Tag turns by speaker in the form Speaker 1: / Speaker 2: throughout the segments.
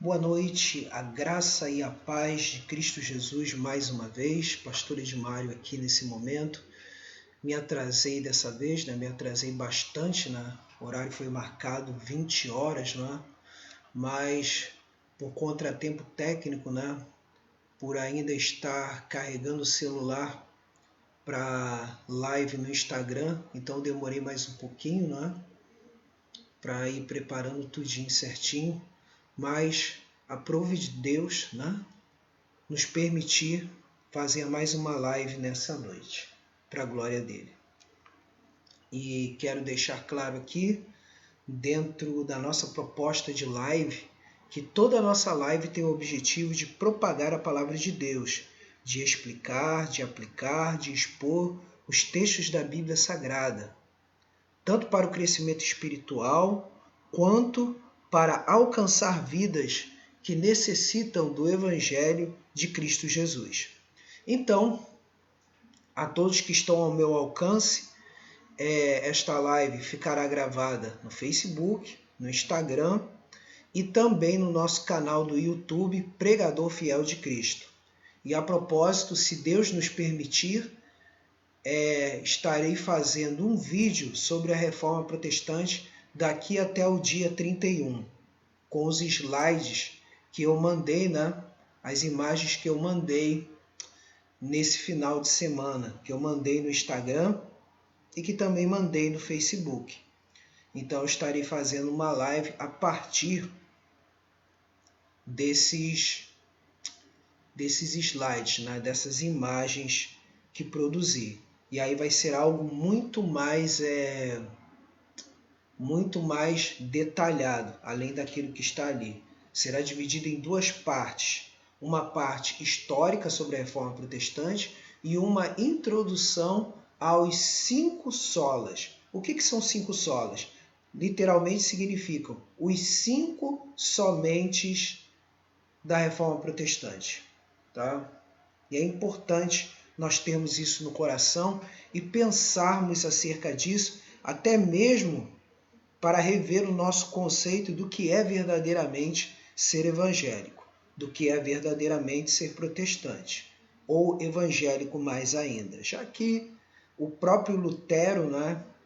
Speaker 1: Boa noite, a graça e a paz de Cristo Jesus mais uma vez. Pastor Edmário aqui nesse momento. Me atrasei dessa vez, me atrasei bastante, O horário foi marcado 20 horas, Mas por contratempo técnico, Por ainda estar carregando o celular para live no Instagram, então demorei mais um pouquinho, Para ir preparando tudinho certinho. Mas aprove de Deus, nos permitir fazer mais uma live nessa noite, para a glória dele. E quero deixar claro aqui, dentro da nossa proposta de live, que toda a nossa live tem o objetivo de propagar a palavra de Deus, de explicar, de aplicar, de expor os textos da Bíblia Sagrada, tanto para o crescimento espiritual, quanto para alcançar vidas que necessitam do Evangelho de Cristo Jesus. Então, a todos que estão ao meu alcance, esta live ficará gravada no Facebook, no Instagram e também no nosso canal do YouTube, Pregador Fiel de Cristo. E a propósito, se Deus nos permitir, estarei fazendo um vídeo sobre a Reforma Protestante daqui até o dia 31, com os slides que eu mandei, as imagens que eu mandei nesse final de semana, que eu mandei no Instagram e que também mandei no Facebook. Então eu estarei fazendo uma live a partir desses slides, dessas imagens que produzi. E aí vai ser algo muito mais detalhado, além daquilo que está ali. Será dividido em duas partes. Uma parte histórica sobre a Reforma Protestante e uma introdução aos 5 solas. O que são 5 solas? Literalmente significam os 5 somentes da Reforma Protestante. E é importante nós termos isso no coração e pensarmos acerca disso, até mesmo para rever o nosso conceito do que é verdadeiramente ser evangélico, do que é verdadeiramente ser protestante, ou evangélico mais ainda, já que o próprio Lutero,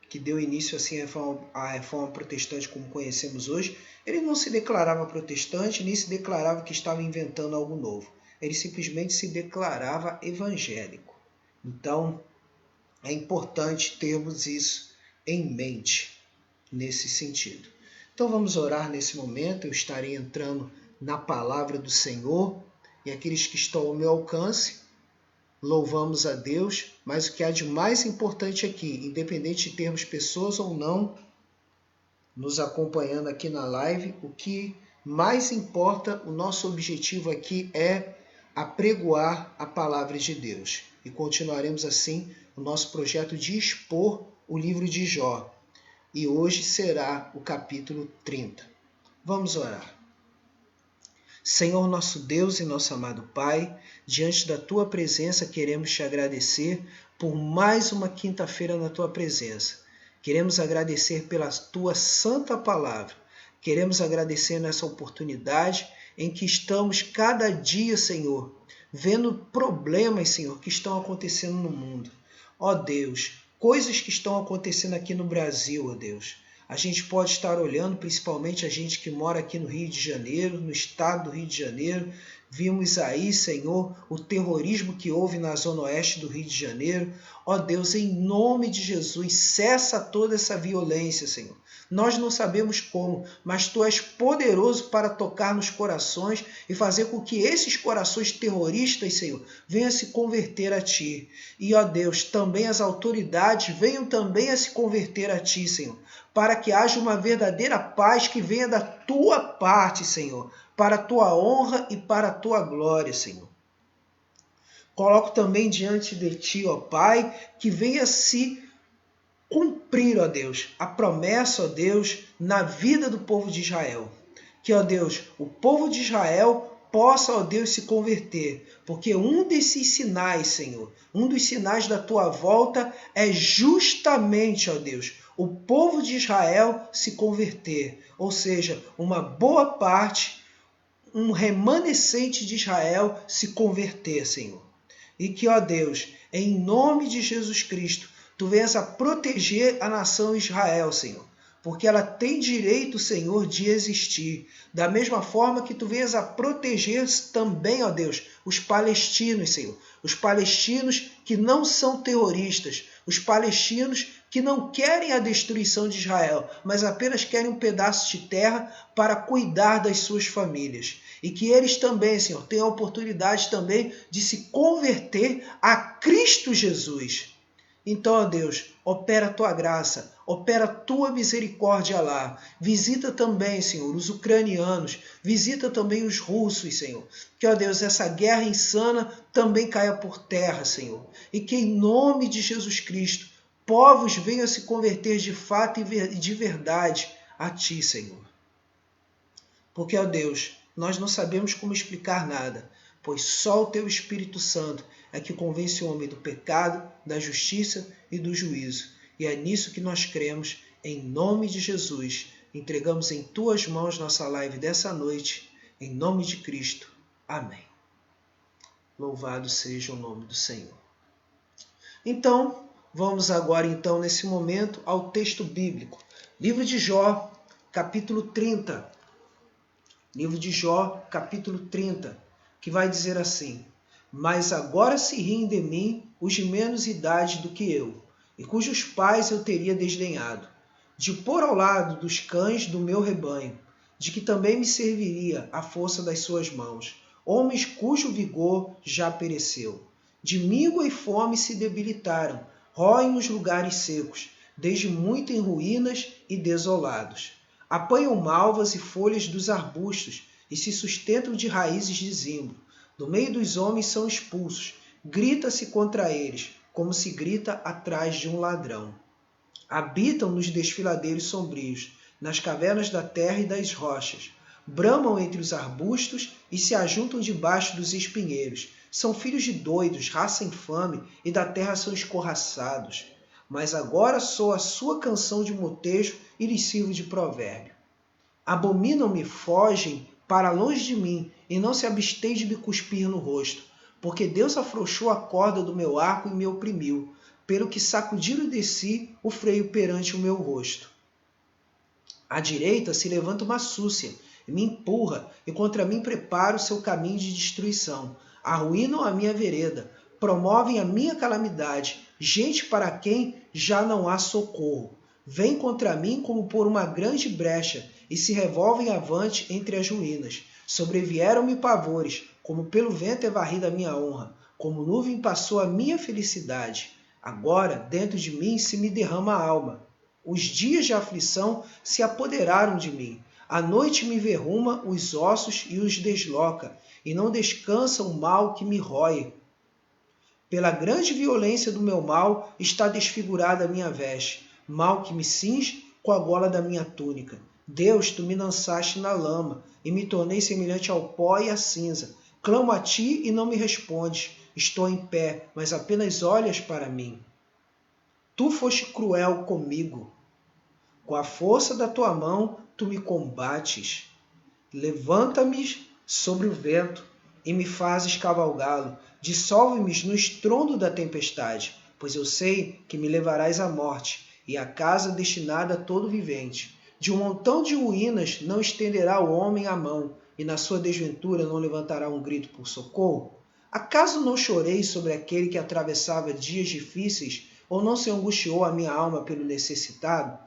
Speaker 1: que deu início assim à reforma protestante como conhecemos hoje, ele não se declarava protestante, nem se declarava que estava inventando algo novo. Ele simplesmente se declarava evangélico. Então, é importante termos isso em mente, nesse sentido. Então vamos orar nesse momento, eu estarei entrando na palavra do Senhor, e aqueles que estão ao meu alcance, louvamos a Deus, mas o que há de mais importante aqui, independente de termos pessoas ou não nos acompanhando aqui na live, o que mais importa, o nosso objetivo aqui é apregoar a palavra de Deus. E continuaremos assim o nosso projeto de expor o livro de Jó. E hoje será o capítulo 30. Vamos orar. Senhor nosso Deus e nosso amado Pai, diante da Tua presença queremos Te agradecer por mais uma quinta-feira na Tua presença. Queremos agradecer pela Tua santa palavra. Queremos agradecer nessa oportunidade em que estamos cada dia, Senhor, vendo problemas, Senhor, que estão acontecendo no mundo. Ó Deus, coisas que estão acontecendo aqui no Brasil, ó Deus. A gente pode estar olhando, principalmente a gente que mora aqui no Rio de Janeiro, no estado do Rio de Janeiro. Vimos aí, Senhor, o terrorismo que houve na zona oeste do Rio de Janeiro. Ó Deus, em nome de Jesus, cessa toda essa violência, Senhor. Nós não sabemos como, mas Tu és poderoso para tocar nos corações e fazer com que esses corações terroristas, Senhor, venham a se converter a Ti. E, ó Deus, também as autoridades venham também a se converter a Ti, Senhor, para que haja uma verdadeira paz que venha da Tua parte, Senhor, para a Tua honra e para a Tua glória, Senhor. Coloco também diante de Ti, ó Pai, que venha se cumprir, ó Deus, a promessa, ó Deus, na vida do povo de Israel. Que, ó Deus, o povo de Israel possa, ó Deus, se converter. Porque um desses sinais, Senhor, um dos sinais da Tua volta é justamente, ó Deus, o povo de Israel se converter. Ou seja, uma boa parte, um remanescente de Israel se converter, Senhor. E que, ó Deus, em nome de Jesus Cristo, Tu venhas a proteger a nação Israel, Senhor, porque ela tem direito, Senhor, de existir. Da mesma forma que Tu venhas a proteger também, ó Deus, os palestinos, Senhor. Os palestinos que não são terroristas, os palestinos que não querem a destruição de Israel, mas apenas querem um pedaço de terra para cuidar das suas famílias. E que eles também, Senhor, tenham a oportunidade também de se converter a Cristo Jesus. Então, ó Deus, opera a Tua graça, opera a Tua misericórdia lá. Visita também, Senhor, os ucranianos, visita também os russos, Senhor. Que, ó Deus, essa guerra insana também caia por terra, Senhor. E que, em nome de Jesus Cristo, povos venham a se converter de fato e de verdade a Ti, Senhor. Porque, ó Deus, nós não sabemos como explicar nada, pois só o Teu Espírito Santo é que convence o homem do pecado, da justiça e do juízo. E é nisso que nós cremos, em nome de Jesus. Entregamos em Tuas mãos nossa live dessa noite, em nome de Cristo. Amém. Louvado seja o nome do Senhor. Então, vamos agora, nesse momento, ao texto bíblico. Livro de Jó, capítulo 30. Livro de Jó, capítulo 30, que vai dizer assim: Mas agora se riem de mim os de menos idade do que eu, e cujos pais eu teria desdenhado, de pôr ao lado dos cães do meu rebanho, de que também me serviria a força das suas mãos, homens cujo vigor já pereceu. De míngua e fome se debilitaram, roem os lugares secos, desde muito em ruínas e desolados. Apanham malvas e folhas dos arbustos, e se sustentam de raízes de zimbro. Do meio dos homens são expulsos, grita-se contra eles, como se grita atrás de um ladrão. Habitam nos desfiladeiros sombrios, nas cavernas da terra e das rochas. Bramam entre os arbustos e se ajuntam debaixo dos espinheiros. São filhos de doidos, raça infame, e da terra são escorraçados. Mas agora sou a sua canção de motejo e lhes sirvo de provérbio. Abominam-me, fogem para longe de mim, e não se abstém de me cuspir no rosto, porque Deus afrouxou a corda do meu arco e me oprimiu, pelo que sacudiram de si o freio perante o meu rosto. À direita se levanta uma súcia, e me empurra, e contra mim prepara o seu caminho de destruição. Arruinam a minha vereda, promovem a minha calamidade, gente para quem já não há socorro. Vêm contra mim como por uma grande brecha, e se revolvem avante entre as ruínas. Sobrevieram-me pavores, como pelo vento é varrida a minha honra, como nuvem passou a minha felicidade. Agora, dentro de mim se me derrama a alma. Os dias de aflição se apoderaram de mim. A noite me verruma os ossos e os desloca, e não descansa o mal que me rói. Pela grande violência do meu mal está desfigurada a minha veste, mal que me cinge com a gola da minha túnica. Deus, tu me lançaste na lama, e me tornei semelhante ao pó e à cinza. Clamo a ti e não me respondes. Estou em pé, mas apenas olhas para mim. Tu foste cruel comigo. Com a força da tua mão, tu me combates. Levanta-me sobre o vento e me fazes cavalgá-lo. Dissolve-me no estrondo da tempestade, pois eu sei que me levarás à morte e à casa destinada a todo vivente. De um montão de ruínas não estenderá o homem a mão, e na sua desventura não levantará um grito por socorro? Acaso não chorei sobre aquele que atravessava dias difíceis, ou não se angustiou a minha alma pelo necessitado?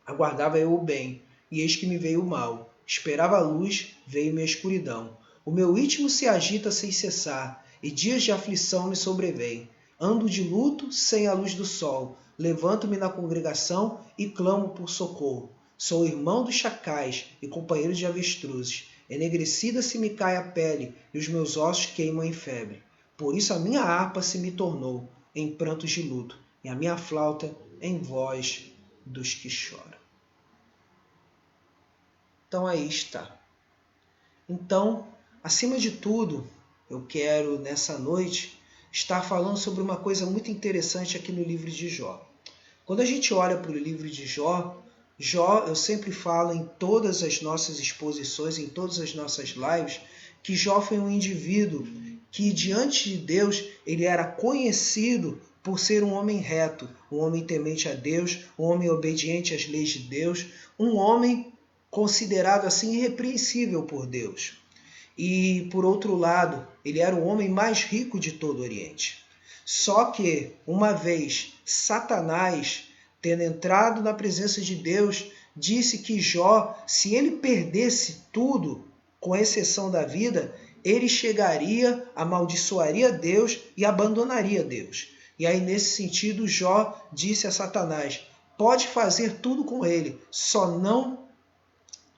Speaker 1: Aguardava eu o bem, e eis que me veio o mal. Esperava a luz, veio-me a escuridão. O meu íntimo se agita sem cessar, e dias de aflição me sobrevêm. Ando de luto sem a luz do sol. Levanto-me na congregação e clamo por socorro. Sou irmão dos chacais e companheiro de avestruzes. Enegrecida se me cai a pele, e os meus ossos queimam em febre. Por isso a minha harpa se me tornou em prantos de luto, e a minha flauta em voz dos que choram. Então aí está. Então, acima de tudo, eu quero nessa noite estar falando sobre uma coisa muito interessante aqui no livro de Jó. Quando a gente olha para o livro de Jó, Jó, eu sempre falo em todas as nossas exposições, em todas as nossas lives, que Jó foi um indivíduo que diante de Deus ele era conhecido por ser um homem reto, um homem temente a Deus, um homem obediente às leis de Deus, um homem considerado assim irrepreensível por Deus. E, por outro lado, ele era o homem mais rico de todo o Oriente. Só que, uma vez Satanás, tendo entrado na presença de Deus, disse que Jó, se ele perdesse tudo, com exceção da vida, ele chegaria, amaldiçoaria Deus e abandonaria Deus. E aí, nesse sentido, Jó disse a Satanás, pode fazer tudo com ele, só não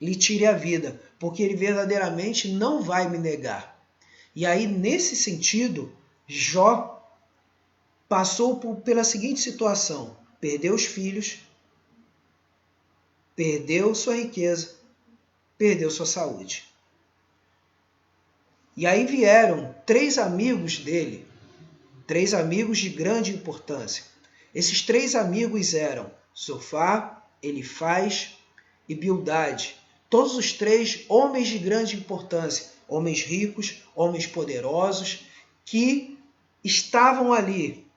Speaker 1: lhe tire a vida, porque ele verdadeiramente não vai me negar. E aí, nesse sentido, Jó passou pela seguinte situação, perdeu os filhos, perdeu sua riqueza, perdeu sua saúde. E aí vieram 3 amigos dele, 3 amigos de grande importância. Esses 3 amigos eram Zofar, Elifaz e Bildade. Todos os 3 homens de grande importância, homens ricos, homens poderosos, que estavam ali.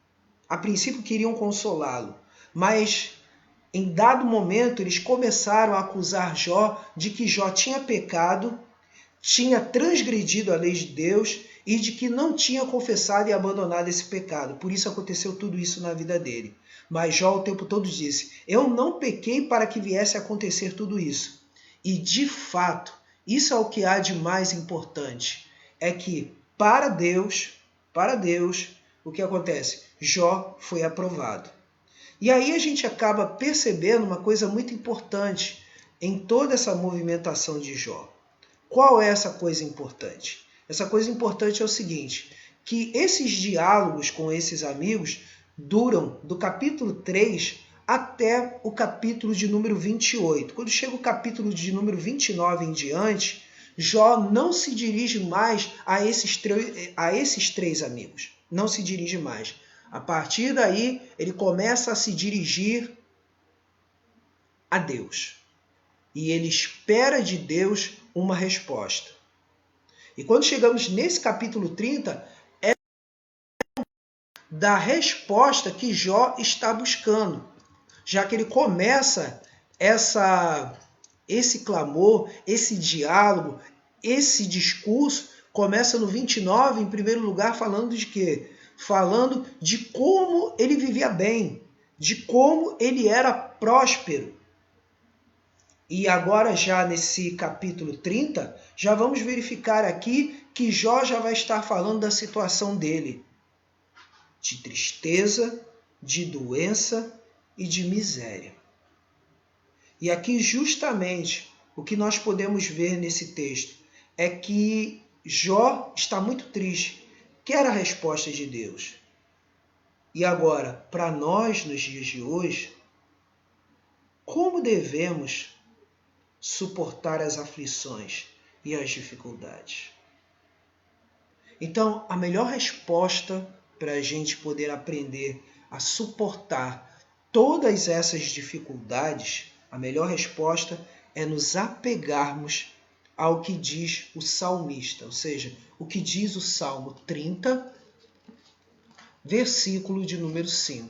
Speaker 1: A princípio queriam consolá-lo, mas em dado momento eles começaram a acusar Jó de que Jó tinha pecado, tinha transgredido a lei de Deus e de que não tinha confessado e abandonado esse pecado. Por isso aconteceu tudo isso na vida dele. Mas Jó o tempo todo disse, eu não pequei para que viesse a acontecer tudo isso. E de fato, isso é o que há de mais importante, é que para Deus, o que acontece? Jó foi aprovado. E aí a gente acaba percebendo uma coisa muito importante em toda essa movimentação de Jó. Qual é essa coisa importante? Essa coisa importante é o seguinte, que esses diálogos com esses amigos duram do capítulo 3 até o capítulo de número 28. Quando chega o capítulo de número 29 em diante, Jó não se dirige mais a esses 3 amigos. Não se dirige mais. A partir daí, ele começa a se dirigir a Deus. E ele espera de Deus uma resposta. E quando chegamos nesse capítulo 30, é da resposta que Jó está buscando. Já que ele começa esse clamor, esse diálogo, esse discurso, começa no 29, em primeiro lugar, falando de quê? Falando de como ele vivia bem, de como ele era próspero. E agora já nesse capítulo 30, já vamos verificar aqui que Jó já vai estar falando da situação dele, de tristeza, de doença e de miséria. E aqui justamente o que nós podemos ver nesse texto é que Jó está muito triste, quer a resposta de Deus. E agora, para nós nos dias de hoje, como devemos suportar as aflições e as dificuldades? Então, a melhor resposta para a gente poder aprender a suportar todas essas dificuldades, a melhor resposta é nos apegarmos ao que diz o salmista, ou seja, o que diz o Salmo 30, versículo de número 5.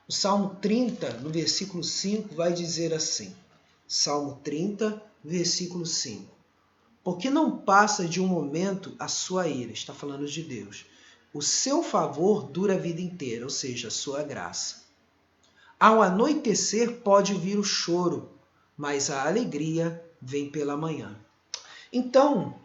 Speaker 1: O Salmo 30, no versículo 5, vai dizer assim, Salmo 30, versículo 5. Porque não passa de um momento a sua ira, está falando de Deus. O seu favor dura a vida inteira, ou seja, a sua graça. Ao anoitecer pode vir o choro, mas a alegria vem pela manhã. Então,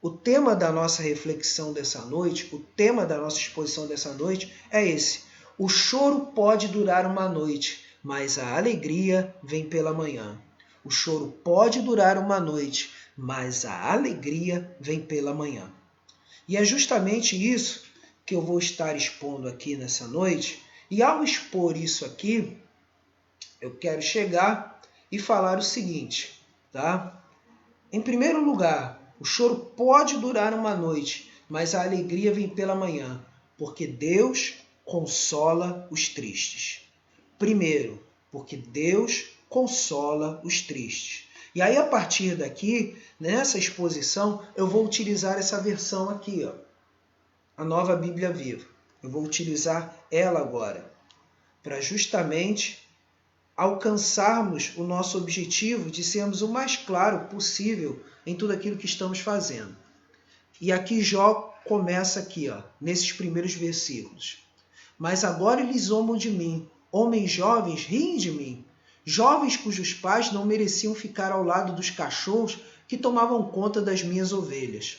Speaker 1: o tema da nossa reflexão dessa noite, o tema da nossa exposição dessa noite é esse. O choro pode durar uma noite, mas a alegria vem pela manhã. O choro pode durar uma noite, mas a alegria vem pela manhã. E é justamente isso que eu vou estar expondo aqui nessa noite. E ao expor isso aqui, eu quero chegar e falar o seguinte, tá? Em primeiro lugar, o choro pode durar uma noite, mas a alegria vem pela manhã, porque Deus consola os tristes. Primeiro, porque Deus consola os tristes. E aí, a partir daqui, nessa exposição, eu vou utilizar essa versão aqui, ó, a Nova Bíblia Viva. Eu vou utilizar ela agora, para justamente alcançarmos o nosso objetivo de sermos o mais claro possível em tudo aquilo que estamos fazendo. E aqui Jó começa aqui, ó, nesses primeiros versículos. Mas agora eles zombam de mim, homens jovens riem de mim, jovens cujos pais não mereciam ficar ao lado dos cachorros que tomavam conta das minhas ovelhas.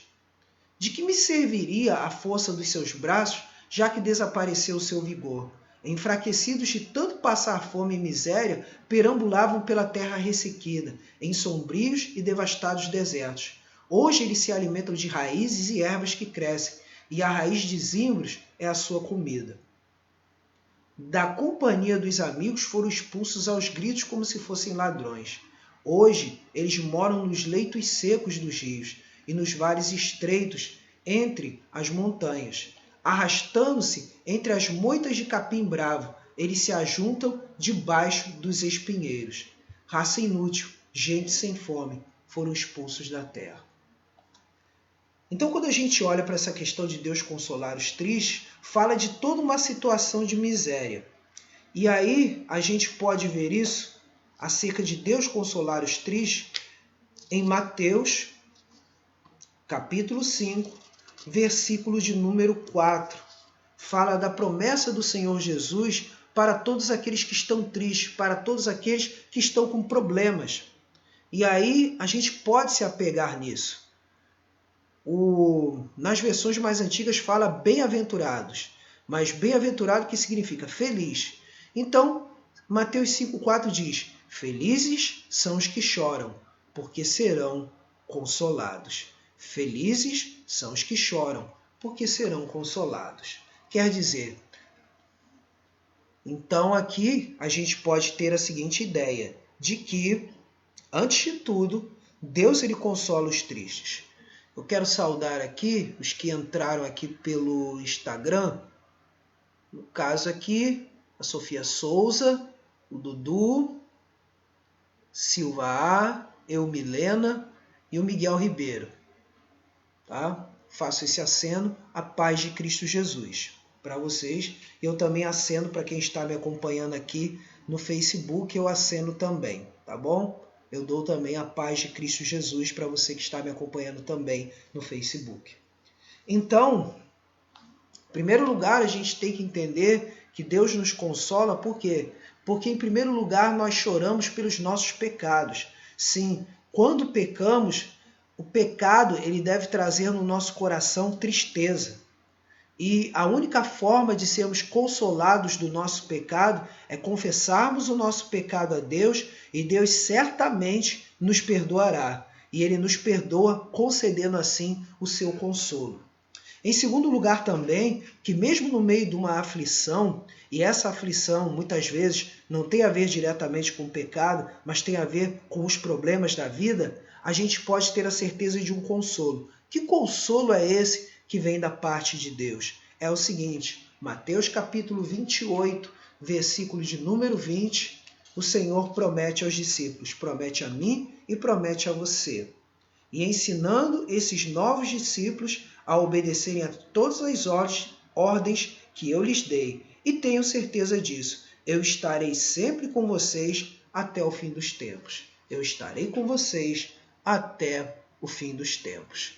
Speaker 1: De que me serviria a força dos seus braços, já que desapareceu o seu vigor? Enfraquecidos de tanto passar fome e miséria, perambulavam pela terra ressequida, em sombrios e devastados desertos. Hoje eles se alimentam de raízes e ervas que crescem, e a raiz de zimbros é a sua comida. Da companhia dos amigos foram expulsos aos gritos como se fossem ladrões. Hoje eles moram nos leitos secos dos rios e nos vales estreitos entre as montanhas. Arrastando-se entre as moitas de capim bravo, eles se ajuntam debaixo dos espinheiros. Raça inútil, gente sem fome, foram expulsos da terra. Então, quando a gente olha para essa questão de Deus consolar os tristes, fala de toda uma situação de miséria. E aí, a gente pode ver isso acerca de Deus consolar os tristes em Mateus, capítulo 5, versículo de número 4. Fala da promessa do Senhor Jesus para todos aqueles que estão tristes, para todos aqueles que estão com problemas. E aí, a gente pode se apegar nisso. Nas versões mais antigas fala bem-aventurados, mas bem-aventurado que significa feliz. Então, Mateus 5,4 diz, felizes são os que choram, porque serão consolados. Felizes são os que choram, porque serão consolados. Quer dizer, então aqui a gente pode ter a seguinte ideia, de que, antes de tudo, Deus ele consola os tristes. Eu quero saudar aqui os que entraram aqui pelo Instagram. No caso aqui, a Sofia Souza, o Dudu, Silva A, eu Milena e o Miguel Ribeiro. Tá? Faço esse aceno, a paz de Cristo Jesus, para vocês. Eu também aceno para quem está me acompanhando aqui no Facebook, eu aceno também, tá bom? Eu dou também a paz de Cristo Jesus para você que está me acompanhando também no Facebook. Então, em primeiro lugar, a gente tem que entender que Deus nos consola, por quê? Porque, em primeiro lugar, nós choramos pelos nossos pecados. Sim, quando pecamos, o pecado ele deve trazer no nosso coração tristeza. E a única forma de sermos consolados do nosso pecado é confessarmos o nosso pecado a Deus e Deus certamente nos perdoará. E Ele nos perdoa concedendo assim o seu consolo. Em segundo lugar também, que mesmo no meio de uma aflição, e essa aflição muitas vezes não tem a ver diretamente com o pecado, mas tem a ver com os problemas da vida, a gente pode ter a certeza de um consolo. Que consolo é esse que vem da parte de Deus? É o seguinte, Mateus capítulo 28, versículo de número 20, o Senhor promete aos discípulos, promete a mim e promete a você. E ensinando esses novos discípulos a obedecerem a todas as ordens que eu lhes dei. E tenho certeza disso, eu estarei sempre com vocês até o fim dos tempos. Eu estarei com vocês até o fim dos tempos.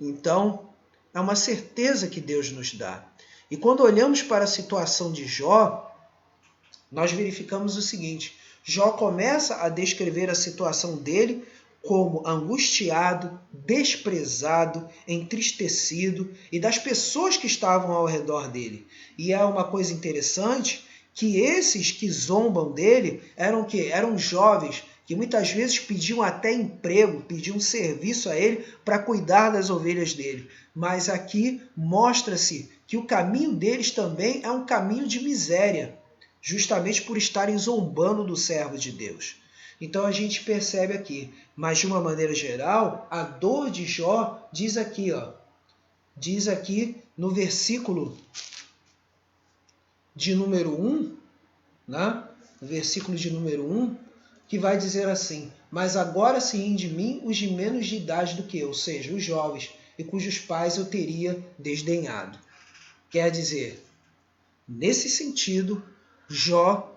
Speaker 1: Então, é uma certeza que Deus nos dá. E quando olhamos para a situação de Jó, nós verificamos o seguinte, Jó começa a descrever a situação dele como angustiado, desprezado, entristecido e das pessoas que estavam ao redor dele. E é uma coisa interessante que esses que zombam dele eram o quê? Eram jovens que muitas vezes pediam até emprego, pediam serviço a ele para cuidar das ovelhas dele. Mas aqui mostra-se que o caminho deles também é um caminho de miséria, justamente por estarem zombando do servo de Deus. Então a gente percebe aqui, mas de uma maneira geral, a dor de Jó diz aqui, ó, diz aqui no versículo de número 1, né? no versículo de número 1, que vai dizer assim: mas agora se riem de mim os de menos de idade do que eu, ou seja, os jovens, e cujos pais eu teria desdenhado. Quer dizer, nesse sentido, Jó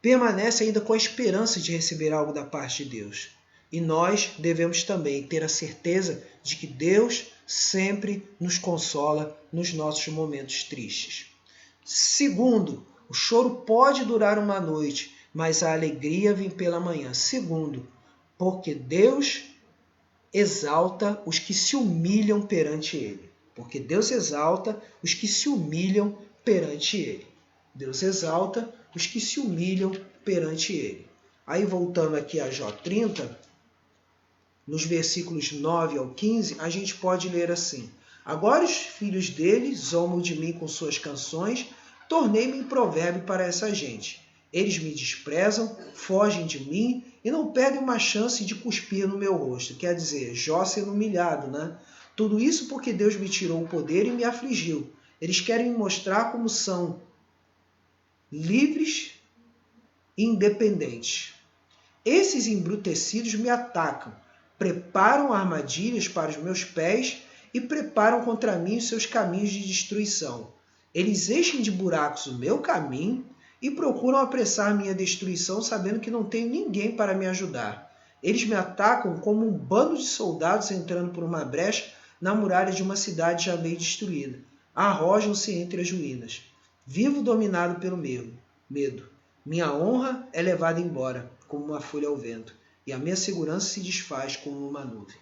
Speaker 1: permanece ainda com a esperança de receber algo da parte de Deus. E nós devemos também ter a certeza de que Deus sempre nos consola nos nossos momentos tristes. Segundo, o choro pode durar uma noite, mas a alegria vem pela manhã. Segundo, porque Deus exalta os que se humilham perante Ele. Porque Deus exalta os que se humilham perante Ele. Deus exalta os que se humilham perante Ele. Aí voltando aqui a Jó 30, nos versículos 9 ao 15, a gente pode ler assim: agora os filhos dele zombam de mim com suas canções, tornei-me em provérbio para essa gente. Eles me desprezam, fogem de mim e não perdem uma chance de cuspir no meu rosto. Quer dizer, Jó sendo humilhado, né? Tudo isso porque Deus me tirou o poder e me afligiu. Eles querem me mostrar como são livres e independentes. Esses embrutecidos me atacam, preparam armadilhas para os meus pés e preparam contra mim os seus caminhos de destruição. Eles enchem de buracos o meu caminho e procuram apressar minha destruição, sabendo que não tenho ninguém para me ajudar. Eles me atacam como um bando de soldados entrando por uma brecha na muralha de uma cidade já meio destruída. Arrojam-se entre as ruínas. Vivo dominado pelo medo. Minha honra é levada embora, como uma folha ao vento, e a minha segurança se desfaz como uma nuvem.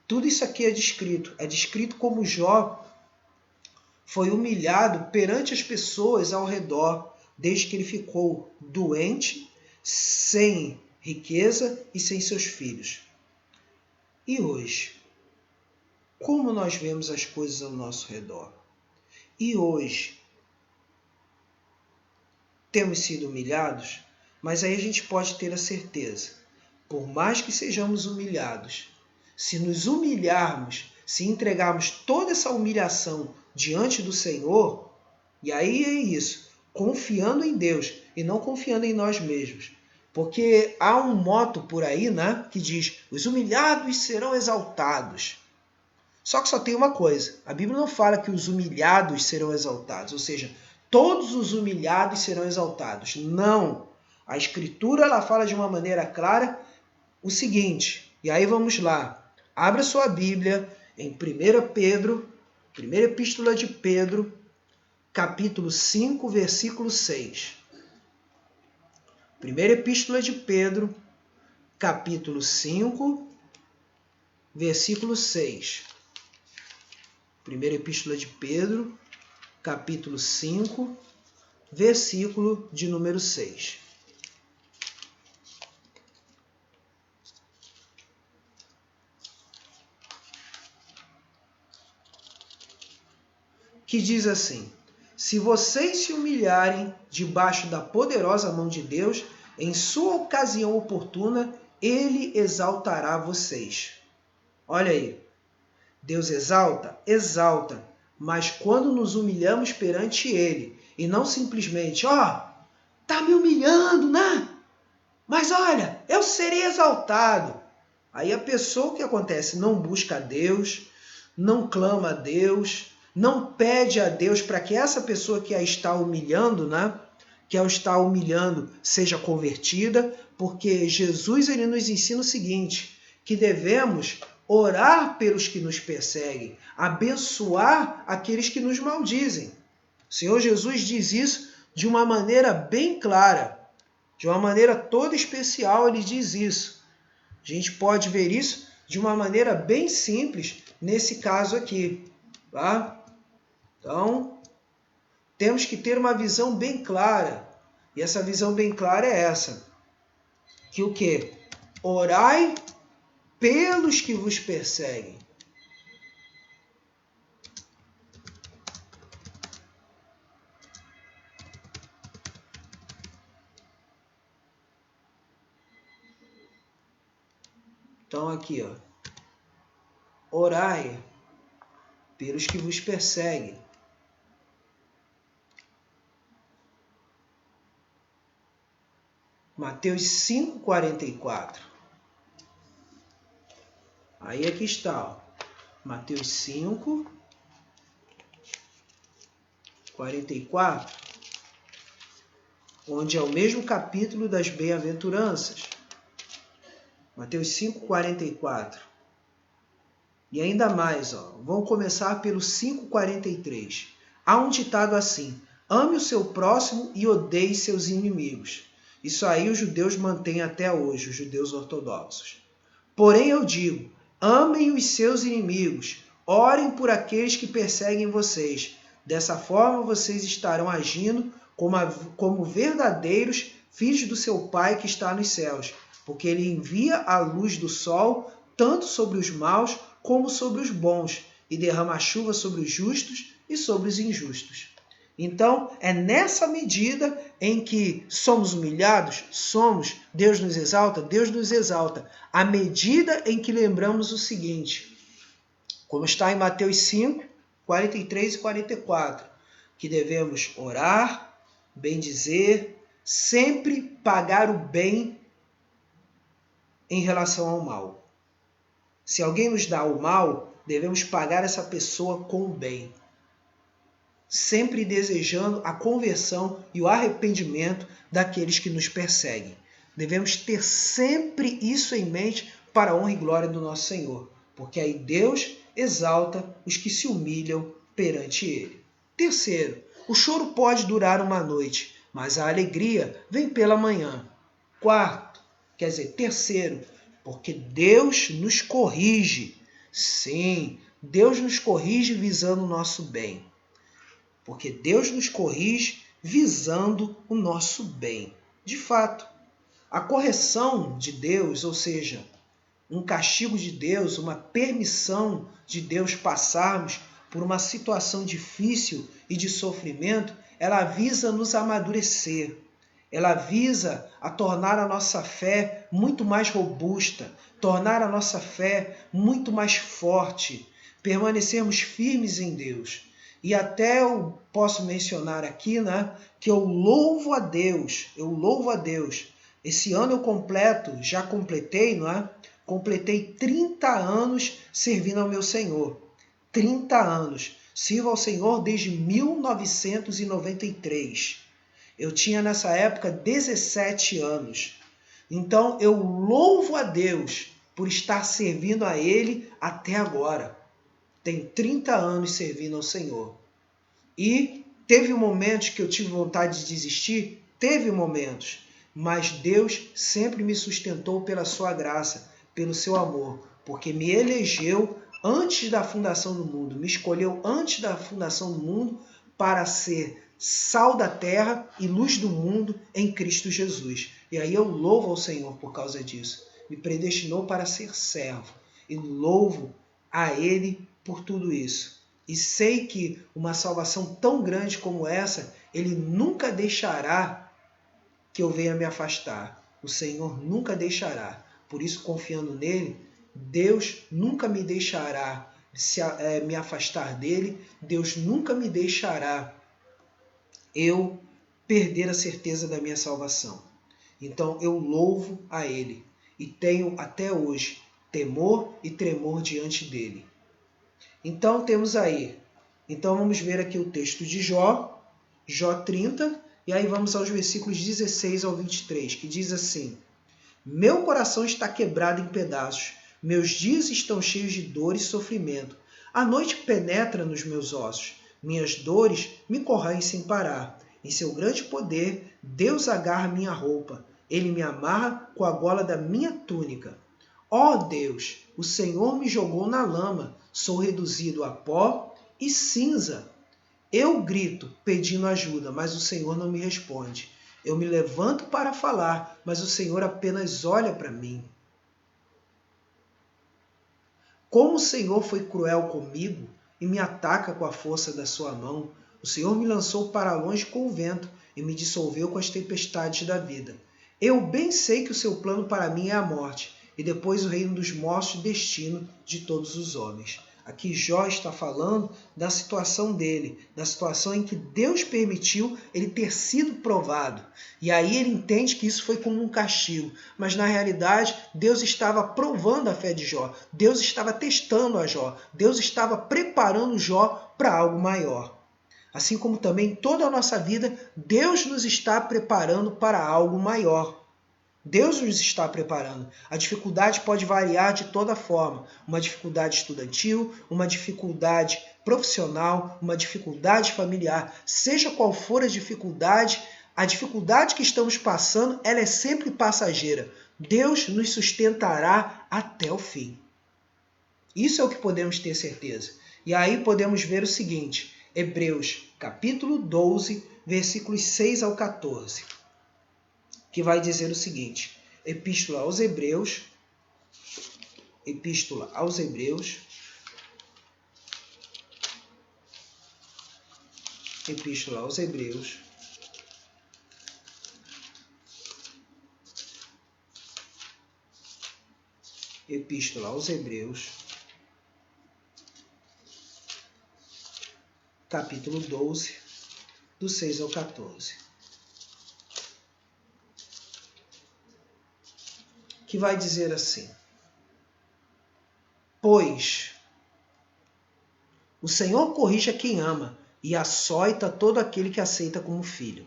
Speaker 1: Tudo isso aqui é descrito como Jó foi humilhado perante as pessoas ao redor, desde que ele ficou doente, sem riqueza e sem seus filhos. E hoje, como nós vemos as coisas ao nosso redor? E hoje, temos sido humilhados? Mas aí a gente pode ter a certeza, por mais que sejamos humilhados, se nos humilharmos, se entregarmos toda essa humilhação diante do Senhor, e aí é isso, confiando em Deus e não confiando em nós mesmos. Porque há um motto por aí, né, que diz: os humilhados serão exaltados. Só que só tem uma coisa, a Bíblia não fala que os humilhados serão exaltados, ou seja, todos os humilhados serão exaltados. Não! A Escritura ela fala de uma maneira clara o seguinte, e aí vamos lá. Abra sua Bíblia em 1 Pedro, primeira epístola de Pedro, capítulo 5, versículo 6. Primeira epístola de Pedro, capítulo 5, versículo 6. Primeira epístola de Pedro, capítulo 5, versículo de número 6. Que diz assim: se vocês se humilharem debaixo da poderosa mão de Deus, em sua ocasião oportuna, Ele exaltará vocês. Olha aí, Deus exalta? Exalta, mas quando nos humilhamos perante Ele, e não simplesmente, tá me humilhando, né? Mas olha, eu serei exaltado. Aí a pessoa, o que acontece? Não busca a Deus, não clama a Deus, não pede a Deus para que essa pessoa que a está humilhando, né? Que a está humilhando seja convertida, porque Jesus ele nos ensina o seguinte, que devemos orar pelos que nos perseguem, abençoar aqueles que nos maldizem. O Senhor Jesus diz isso de uma maneira bem clara, de uma maneira toda especial ele diz isso. A gente pode ver isso de uma maneira bem simples nesse caso aqui, tá? Então, temos que ter uma visão bem clara. E essa visão bem clara é essa. Que o quê? Orai pelos que vos perseguem. Então aqui, orai pelos que vos perseguem. Mateus 5,44. Aí aqui está, ó. Mateus 5,44, onde é o mesmo capítulo das bem-aventuranças. Mateus 5,44. E ainda mais, ó, vamos começar pelo 5,43. Há um ditado assim: ame o seu próximo e odeie seus inimigos. Isso aí os judeus mantêm até hoje, os judeus ortodoxos. Porém eu digo, amem os seus inimigos, orem por aqueles que perseguem vocês. Dessa forma vocês estarão agindo como verdadeiros filhos do seu Pai que está nos céus, porque ele envia a luz do sol tanto sobre os maus como sobre os bons, e derrama a chuva sobre os justos e sobre os injustos. Então, é nessa medida em que somos humilhados, Deus nos exalta, à medida em que lembramos o seguinte, como está em Mateus 5, 43 e 44, que devemos orar, bendizer, sempre pagar o bem em relação ao mal. Se alguém nos dá o mal, devemos pagar essa pessoa com o bem, sempre desejando a conversão e o arrependimento daqueles que nos perseguem. Devemos ter sempre isso em mente para a honra e glória do nosso Senhor, porque aí Deus exalta os que se humilham perante Ele. Terceiro, o choro pode durar uma noite, mas a alegria vem pela manhã. Terceiro, porque Deus nos corrige. Sim, Deus nos corrige visando o nosso bem. Porque Deus nos corrige visando o nosso bem. De fato, a correção de Deus, ou seja, um castigo de Deus, uma permissão de Deus passarmos por uma situação difícil e de sofrimento, ela visa nos amadurecer. Ela visa a tornar a nossa fé muito mais robusta, tornar a nossa fé muito mais forte, permanecermos firmes em Deus. E até eu posso mencionar aqui, que eu louvo a Deus. Esse ano eu já completei, completei 30 anos servindo ao meu Senhor. 30 anos. Sirvo ao Senhor desde 1993. Eu tinha nessa época 17 anos. Então eu louvo a Deus por estar servindo a Ele até agora. Tenho 30 anos servindo ao Senhor. E teve momentos que eu tive vontade de desistir? Teve momentos. Mas Deus sempre me sustentou pela sua graça, pelo seu amor. Porque me elegeu antes da fundação do mundo. Me escolheu antes da fundação do mundo para ser sal da terra e luz do mundo em Cristo Jesus. E aí eu louvo ao Senhor por causa disso. Me predestinou para ser servo. E louvo a Ele por tudo isso. E sei que uma salvação tão grande como essa, Ele nunca deixará que eu venha me afastar. O Senhor nunca deixará. Por isso, confiando nele, Deus nunca me deixará me afastar dele. Deus nunca me deixará eu perder a certeza da minha salvação. Então eu louvo a Ele e tenho até hoje temor e tremor diante dele. Então temos aí, vamos ver aqui o texto de Jó 30, e aí vamos aos versículos 16 ao 23, que diz assim: meu coração está quebrado em pedaços, meus dias estão cheios de dor e sofrimento. A noite penetra nos meus ossos, minhas dores me corroem sem parar. Em seu grande poder, Deus agarra minha roupa. Ele me amarra com a gola da minha túnica. Ó Deus, o Senhor me jogou na lama. Sou reduzido a pó e cinza. Eu grito pedindo ajuda, mas o Senhor não me responde. Eu me levanto para falar, mas o Senhor apenas olha para mim. Como o Senhor foi cruel comigo e me ataca com a força da sua mão. O Senhor me lançou para longe com o vento e me dissolveu com as tempestades da vida. Eu bem sei que o seu plano para mim é a morte, e depois o reino dos mortos, destino de todos os homens. Aqui Jó está falando da situação dele, da situação em que Deus permitiu ele ter sido provado. E aí ele entende que isso foi como um castigo. Mas na realidade, Deus estava provando a fé de Jó. Deus estava testando a Jó. Deus estava preparando Jó para algo maior. Assim como também toda a nossa vida, Deus nos está preparando para algo maior. Deus nos está preparando. A dificuldade pode variar de toda forma. Uma dificuldade estudantil, uma dificuldade profissional, uma dificuldade familiar. Seja qual for a dificuldade que estamos passando, ela é sempre passageira. Deus nos sustentará até o fim. Isso é o que podemos ter certeza. E aí podemos ver o seguinte, Hebreus capítulo 12, versículos 6 ao 14. Que vai dizer o seguinte, Epístola aos Hebreus, capítulo 12, do 6 ao 14. Que vai dizer assim, pois o Senhor corrige a quem ama e açoita todo aquele que aceita como filho.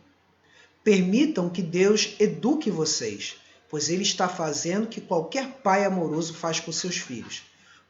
Speaker 1: Permitam que Deus eduque vocês, pois Ele está fazendo o que qualquer pai amoroso faz com seus filhos.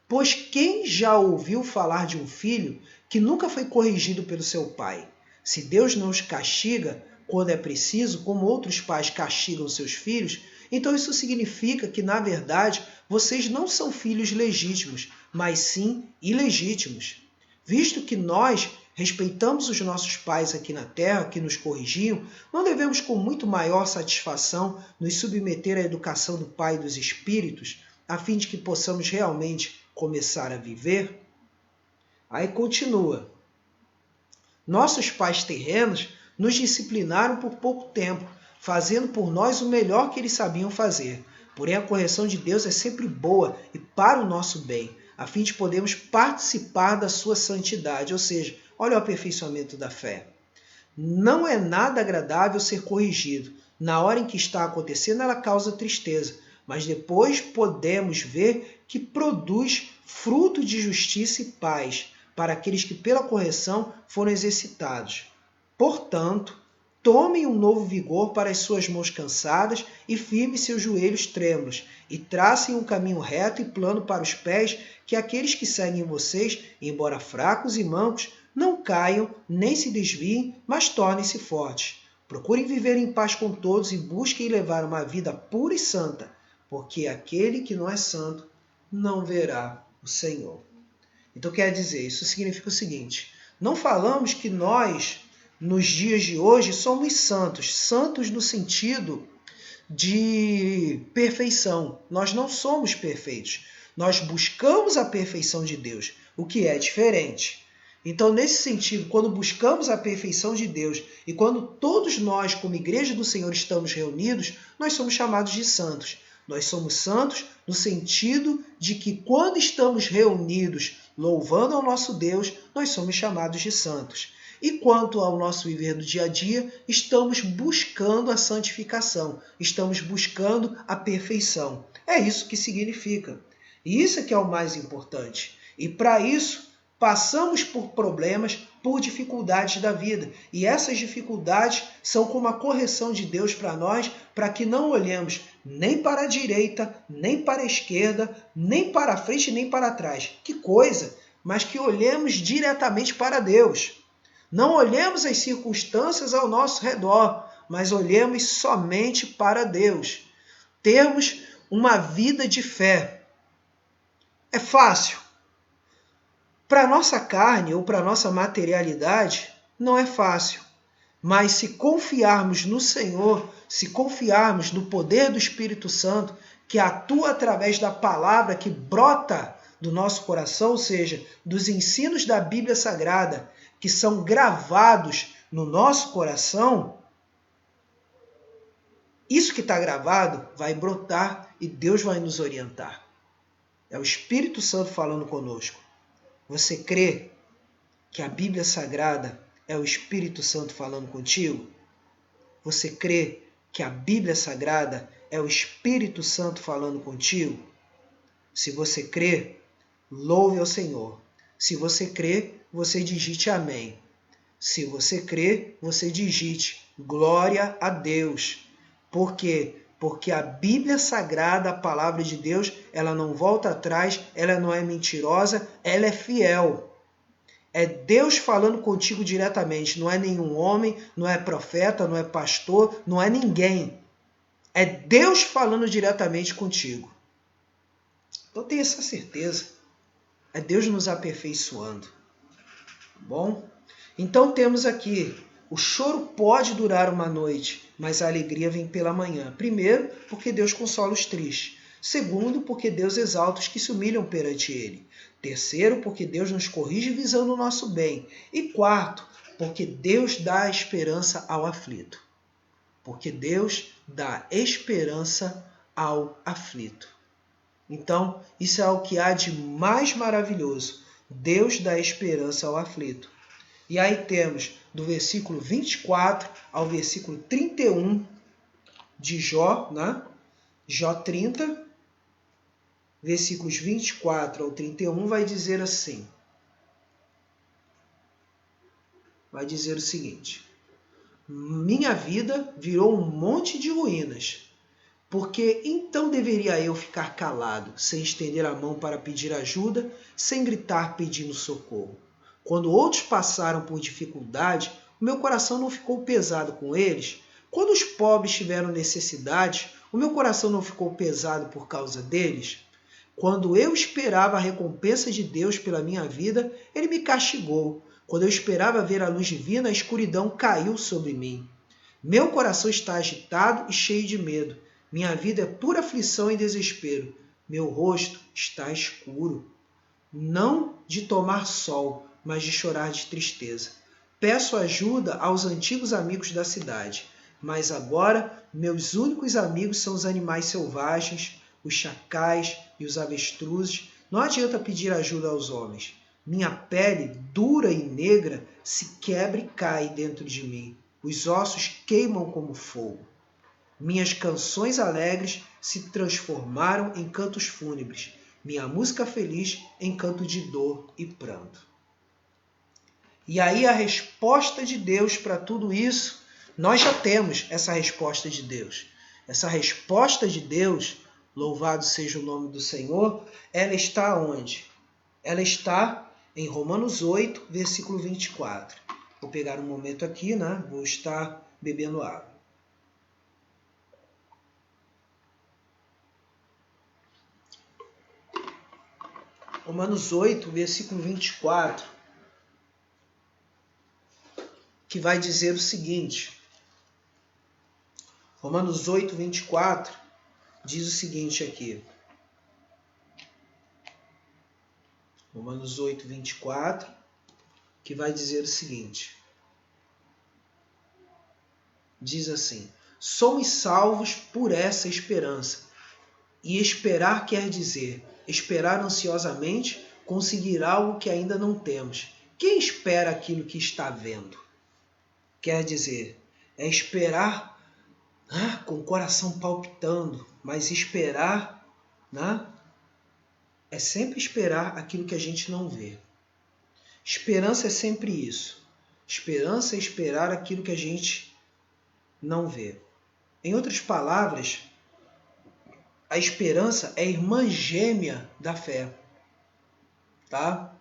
Speaker 1: Pois quem já ouviu falar de um filho que nunca foi corrigido pelo seu pai? Se Deus não os castiga quando é preciso, como outros pais castigam seus filhos, então isso significa que, na verdade, vocês não são filhos legítimos, mas sim ilegítimos. Visto que nós respeitamos os nossos pais aqui na terra, que nos corrigiam, não devemos com muito maior satisfação nos submeter à educação do Pai dos Espíritos, a fim de que possamos realmente começar a viver? Aí continua. Nossos pais terrenos nos disciplinaram por pouco tempo, fazendo por nós o melhor que eles sabiam fazer. Porém, a correção de Deus é sempre boa e para o nosso bem, a fim de podermos participar da sua santidade, ou seja, olha o aperfeiçoamento da fé. Não é nada agradável ser corrigido. Na hora em que está acontecendo, ela causa tristeza, mas depois podemos ver que produz fruto de justiça e paz para aqueles que pela correção foram exercitados. Portanto, tomem um novo vigor para as suas mãos cansadas e firmem seus joelhos trêmulos, e tracem um caminho reto e plano para os pés, que aqueles que seguem vocês, embora fracos e mancos, não caiam nem se desviem, mas tornem-se fortes. Procurem viver em paz com todos e busquem levar uma vida pura e santa, porque aquele que não é santo não verá o Senhor. Então quer dizer, isso significa o seguinte, não falamos que nós, nos dias de hoje, somos santos. Santos no sentido de perfeição. Nós não somos perfeitos. Nós buscamos a perfeição de Deus, o que é diferente. Então, nesse sentido, quando buscamos a perfeição de Deus e quando todos nós, como Igreja do Senhor, estamos reunidos, nós somos chamados de santos. Nós somos santos no sentido de que quando estamos reunidos louvando ao nosso Deus, nós somos chamados de santos. E quanto ao nosso viver do dia a dia, estamos buscando a santificação, estamos buscando a perfeição. É isso que significa. E isso é que é o mais importante. E para isso, passamos por problemas, por dificuldades da vida. E essas dificuldades são como a correção de Deus para nós, para que não olhemos nem para a direita, nem para a esquerda, nem para a frente, nem para trás. Que coisa! Mas que olhemos diretamente para Deus. Não olhemos as circunstâncias ao nosso redor, mas olhemos somente para Deus. Termos uma vida de fé. É fácil? Para a nossa carne ou para a nossa materialidade, não é fácil. Mas se confiarmos no Senhor, se confiarmos no poder do Espírito Santo, que atua através da palavra que brota do nosso coração, ou seja, dos ensinos da Bíblia Sagrada, que são gravados no nosso coração, isso que está gravado vai brotar e Deus vai nos orientar. É o Espírito Santo falando conosco. Você crê que a Bíblia Sagrada é o Espírito Santo falando contigo? Você crê que a Bíblia Sagrada é o Espírito Santo falando contigo? Se você crê, louve ao Senhor. Se você crê, você digite amém. Se você crê, você digite glória a Deus. Por quê? Porque a Bíblia Sagrada, a palavra de Deus, ela não volta atrás, ela não é mentirosa, ela é fiel. É Deus falando contigo diretamente, não é nenhum homem, não é profeta, não é pastor, não é ninguém. É Deus falando diretamente contigo. Então tenha essa certeza. É Deus nos aperfeiçoando. Bom? Então temos aqui, o choro pode durar uma noite, mas a alegria vem pela manhã. Primeiro, porque Deus consola os tristes. Segundo, porque Deus exalta os que se humilham perante Ele. Terceiro, porque Deus nos corrige visando o nosso bem. E quarto, porque Deus dá esperança ao aflito. Porque Deus dá esperança ao aflito. Então, isso é o que há de mais maravilhoso. Deus dá esperança ao aflito. E aí temos do versículo 24 ao versículo 31 de Jó, né? Jó 30, versículos 24 ao 31, vai dizer assim. Vai dizer o seguinte: minha vida virou um monte de ruínas. Porque então deveria eu ficar calado, sem estender a mão para pedir ajuda, sem gritar pedindo socorro? Quando outros passaram por dificuldade, o meu coração não ficou pesado com eles? Quando os pobres tiveram necessidade, o meu coração não ficou pesado por causa deles? Quando eu esperava a recompensa de Deus pela minha vida, Ele me castigou. Quando eu esperava ver a luz divina, a escuridão caiu sobre mim. Meu coração está agitado e cheio de medo. Minha vida é pura aflição e desespero. Meu rosto está escuro. Não de tomar sol, mas de chorar de tristeza. Peço ajuda aos antigos amigos da cidade, mas agora meus únicos amigos são os animais selvagens, os chacais e os avestruzes. Não adianta pedir ajuda aos homens. Minha pele, dura e negra, se quebra e cai dentro de mim. Os ossos queimam como fogo. Minhas canções alegres se transformaram em cantos fúnebres. Minha música feliz em canto de dor e pranto. E aí a resposta de Deus para tudo isso, nós já temos essa resposta de Deus. Essa resposta de Deus, louvado seja o nome do Senhor, ela está onde? Ela está em Romanos 8, versículo 24. Vou pegar um momento aqui, né? Vou estar bebendo água. Romanos 8, versículo 24, que vai dizer o seguinte. Romanos 8, 24, diz o seguinte aqui. Romanos 8, 24, que vai dizer o seguinte. Diz assim: somos salvos por essa esperança. E esperar quer dizer, esperar ansiosamente, conseguir algo que ainda não temos. Quem espera aquilo que está vendo? Quer dizer, é esperar com o coração palpitando, mas esperar é sempre esperar aquilo que a gente não vê. Esperança é sempre isso. Esperança é esperar aquilo que a gente não vê. Em outras palavras, a esperança é a irmã gêmea da fé. Tá?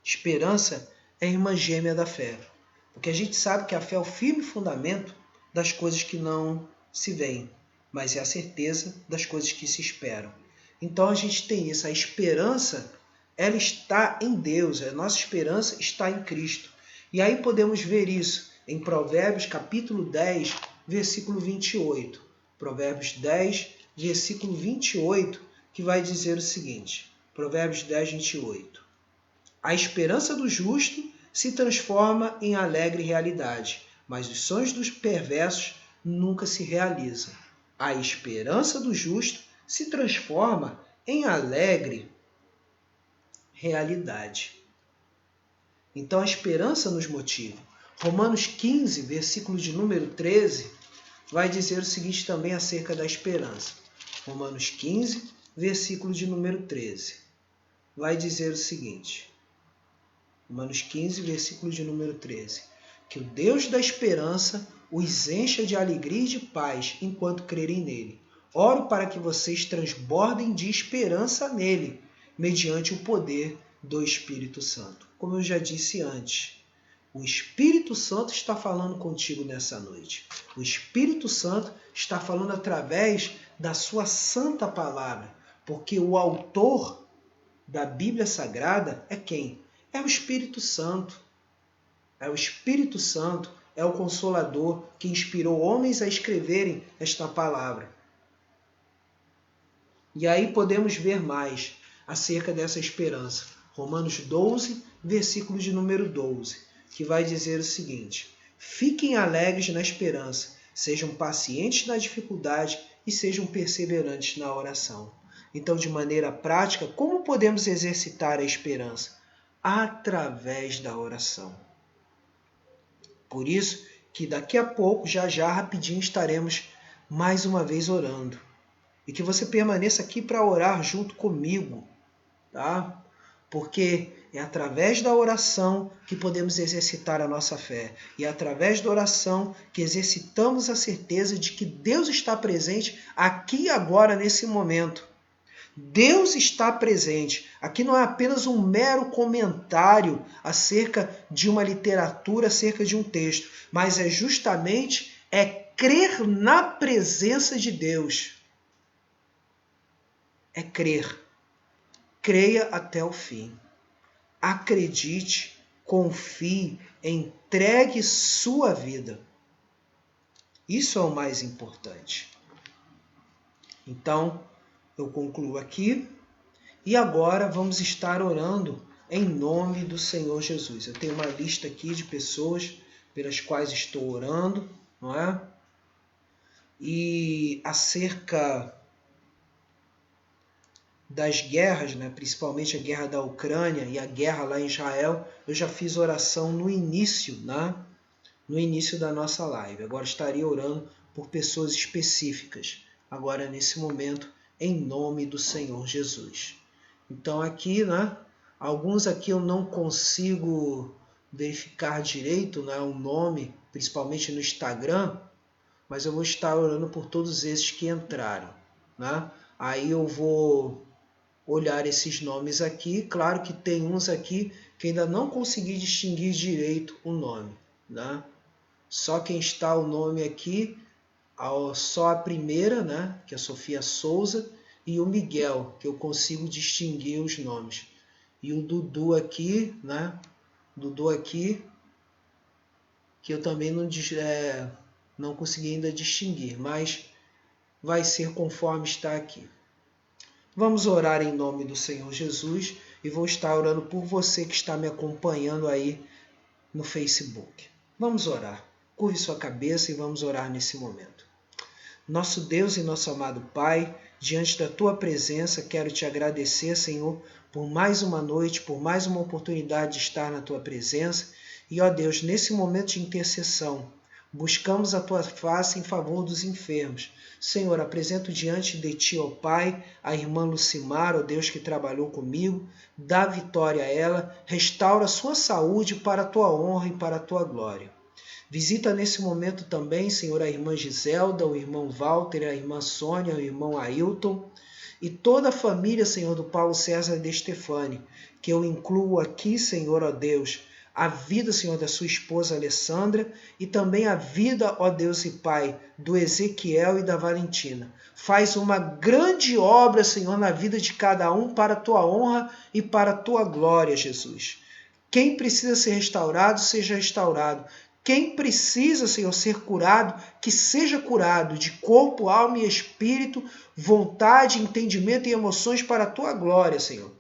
Speaker 1: Esperança é a irmã gêmea da fé. Porque a gente sabe que a fé é o firme fundamento das coisas que não se veem, mas é a certeza das coisas que se esperam. Então a gente tem isso, a esperança, ela está em Deus, a nossa esperança está em Cristo. E aí podemos ver isso em Provérbios capítulo 10, versículo 28. Provérbios 10, versículo 28, que vai dizer o seguinte. Provérbios 10, 28. A esperança do justo se transforma em alegre realidade, mas os sonhos dos perversos nunca se realizam. A esperança do justo se transforma em alegre realidade. Então a esperança nos motiva. Romanos 15, versículo de número 13, vai dizer o seguinte também acerca da esperança. Romanos 15, versículo de número 13, vai dizer o seguinte. Romanos 15, versículo de número 13. Que o Deus da esperança os encha de alegria e de paz enquanto crerem nele. Oro para que vocês transbordem de esperança nele, mediante o poder do Espírito Santo. Como eu já disse antes, o Espírito Santo está falando contigo nessa noite. O Espírito Santo está falando através da sua santa palavra, porque o autor da Bíblia Sagrada é quem? É o Espírito Santo. É o Espírito Santo, é o Consolador que inspirou homens a escreverem esta palavra. E aí podemos ver mais acerca dessa esperança. Romanos 12, versículo de número 12, que vai dizer o seguinte: fiquem alegres na esperança, sejam pacientes na dificuldade e sejam perseverantes na oração. Então, de maneira prática, como podemos exercitar a esperança? Através da oração. Por isso que daqui a pouco, já rapidinho, estaremos mais uma vez orando. E que você permaneça aqui para orar junto comigo, tá? Porque é através da oração que podemos exercitar a nossa fé. E é através da oração que exercitamos a certeza de que Deus está presente aqui e agora, nesse momento. Deus está presente. Aqui não é apenas um mero comentário acerca de uma literatura, acerca de um texto, mas é justamente crer na presença de Deus. É crer. Creia até o fim. Acredite, confie, entregue sua vida. Isso é o mais importante. Então, eu concluo aqui e agora vamos estar orando em nome do Senhor Jesus. Eu tenho uma lista aqui de pessoas pelas quais estou orando, não é? E acerca das guerras, né, principalmente a guerra da Ucrânia e a guerra lá em Israel, eu já fiz oração no início, né? No início da nossa live. Agora estaria orando por pessoas específicas, agora nesse momento, em nome do Senhor Jesus. Então aqui, né, alguns aqui eu não consigo verificar direito, né, o nome, principalmente no Instagram, mas eu vou estar orando por todos esses que entraram, né? Aí eu vou olhar esses nomes aqui. Claro que tem uns aqui que ainda não consegui distinguir direito o nome, né? Só quem está o nome aqui, só a primeira, né, que é a Sofia Souza, e o Miguel, que eu consigo distinguir os nomes. E o Dudu aqui, né? Dudu aqui, que eu também não consegui ainda distinguir, mas vai ser conforme está aqui. Vamos orar em nome do Senhor Jesus e vou estar orando por você que está me acompanhando aí no Facebook. Vamos orar. Curve sua cabeça e vamos orar nesse momento. Nosso Deus e nosso amado Pai, diante da Tua presença, quero Te agradecer, Senhor, por mais uma noite, por mais uma oportunidade de estar na Tua presença. E, ó Deus, nesse momento de intercessão, buscamos a Tua face em favor dos enfermos. Senhor, apresento diante de Ti, ó Pai, a irmã Lucimar, ó Deus, que trabalhou comigo, dá vitória a ela, restaura sua saúde para a Tua honra e para a Tua glória. Visita nesse momento também, Senhor, a irmã Giselda, o irmão Walter, a irmã Sônia, o irmão Ailton e toda a família, Senhor, do Paulo César de Stefani, que eu incluo aqui, Senhor, ó Deus, a vida, Senhor, da sua esposa Alessandra e também a vida, ó Deus e Pai, do Ezequiel e da Valentina. Faz uma grande obra, Senhor, na vida de cada um para a Tua honra e para a Tua glória, Jesus. Quem precisa ser restaurado, seja restaurado. Quem precisa, Senhor, ser curado, que seja curado de corpo, alma e espírito, vontade, entendimento e emoções para a Tua glória, Senhor.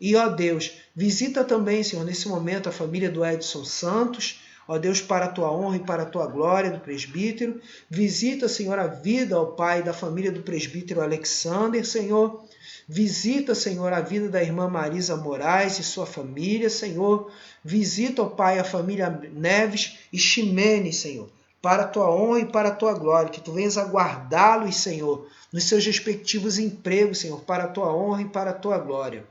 Speaker 1: E, ó Deus, visita também, Senhor, nesse momento a família do Edson Santos, ó Deus, para a Tua honra e para a Tua glória do presbítero. Visita, Senhor, a vida, ó Pai, da família do presbítero Alexander, Senhor. Visita, Senhor, a vida da irmã Marisa Moraes e sua família, Senhor. Visita, ó Pai, a família Neves e Ximenes, Senhor, para a tua honra e para a tua glória, que tu venhas aguardá-los, Senhor, nos seus respectivos empregos, Senhor, para a tua honra e para a tua glória.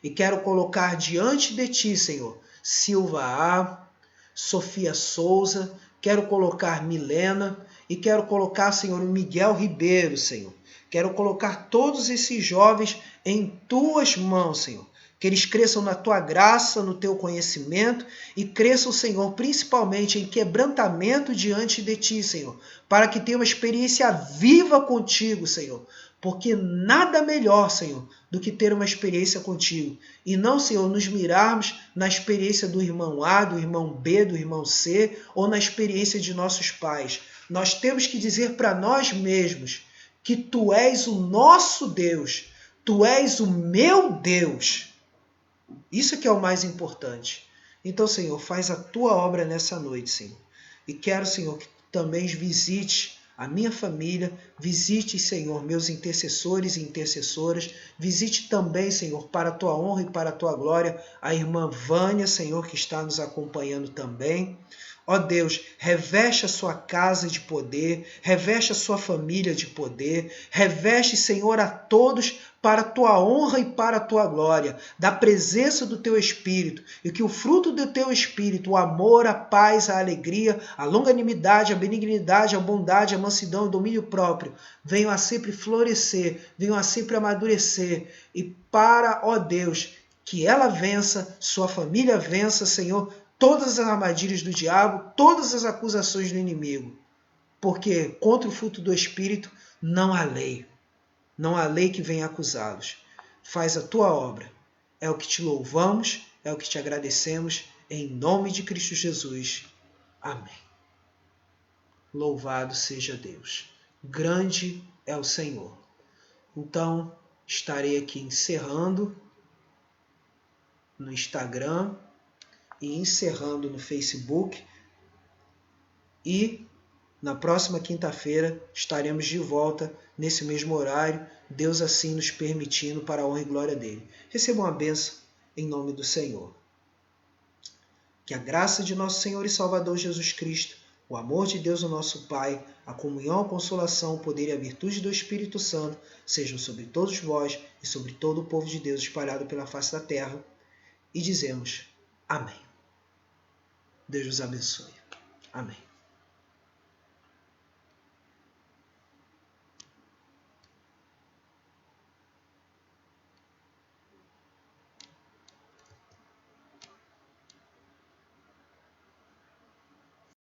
Speaker 1: E quero colocar diante de ti, Senhor, Silva A, Sofia Souza, quero colocar Milena e quero colocar, Senhor, o Miguel Ribeiro, Senhor. Quero colocar todos esses jovens em tuas mãos, Senhor. Que eles cresçam na tua graça, no teu conhecimento e cresçam, Senhor, principalmente em quebrantamento diante de ti, Senhor, para que tenham uma experiência viva contigo, Senhor. Porque nada melhor, Senhor, do que ter uma experiência contigo. E não, Senhor, nos mirarmos na experiência do irmão A, do irmão B, do irmão C, ou na experiência de nossos pais. Nós temos que dizer para nós mesmos que tu és o nosso Deus, tu és o meu Deus. Isso que é o mais importante. Então, Senhor, faz a tua obra nessa noite, Senhor. E quero, Senhor, que também visite a minha família, visite, Senhor, meus intercessores e intercessoras, visite também, Senhor, para a tua honra e para a tua glória, a irmã Vânia, Senhor, que está nos acompanhando também. Ó Deus, reveste a sua casa de poder, reveste a sua família de poder, reveste, Senhor, a todos para a tua honra e para a tua glória, da presença do teu Espírito, e que o fruto do teu Espírito, o amor, a paz, a alegria, a longanimidade, a benignidade, a bondade, a mansidão e o domínio próprio, venham a sempre florescer, venham a sempre amadurecer, e para, ó Deus, que ela vença, sua família vença, Senhor, todas as armadilhas do diabo, todas as acusações do inimigo. Porque contra o fruto do Espírito não há lei. Não há lei que venha acusá-los. Faz a tua obra. É o que te louvamos, é o que te agradecemos, em nome de Cristo Jesus. Amém. Louvado seja Deus. Grande é o Senhor. Então, estarei aqui encerrando no Instagram e encerrando no Facebook. E na próxima quinta-feira estaremos de volta nesse mesmo horário, Deus assim nos permitindo, para a honra e glória dele. Recebam a bênção em nome do Senhor. Que a graça de nosso Senhor e Salvador Jesus Cristo, o amor de Deus, o nosso Pai, a comunhão, a consolação, o poder e a virtude do Espírito Santo sejam sobre todos vós e sobre todo o povo de Deus espalhado pela face da terra. E dizemos amém. Deus os abençoe. Amém.